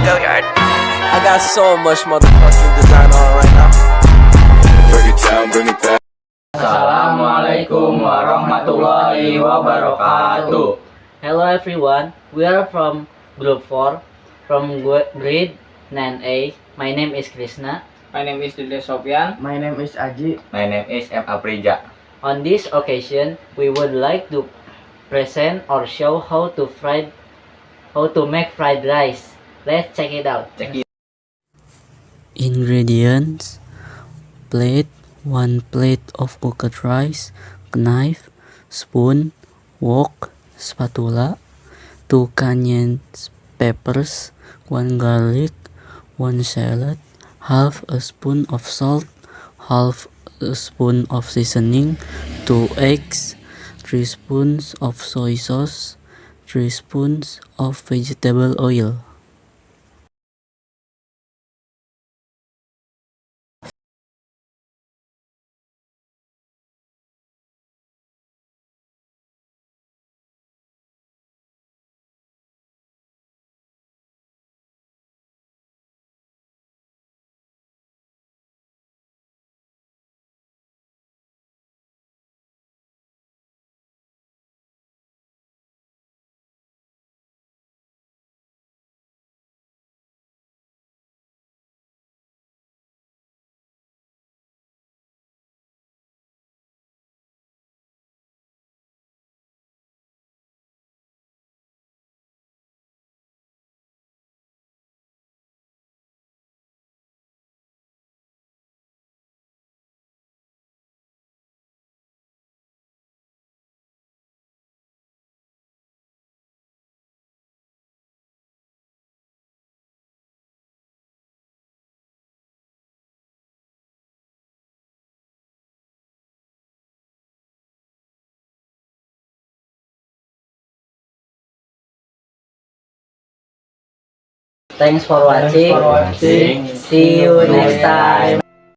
Go yard. I got so much motherfucking design on right now. Bring it down, bring it back. Assalamualaikum warahmatullahi wabarakatuh. Hello everyone, we are from group 4 from grade 9A. My name is Krisna. My name is Dede Sofyan. My name is Aji. My name is Afrija. On this occasion, we would like to present or show how to make fried rice. Let's check it out. Ingredients: plate, 1 plate of cooked rice, knife, spoon, wok, spatula, 2 cayenne peppers, 1 garlic, 1 shallot, half a spoon of salt, half a spoon of seasoning, 2 eggs, 3 spoons of soy sauce, 3 spoons of vegetable oil. Thanks for watching. See you next time.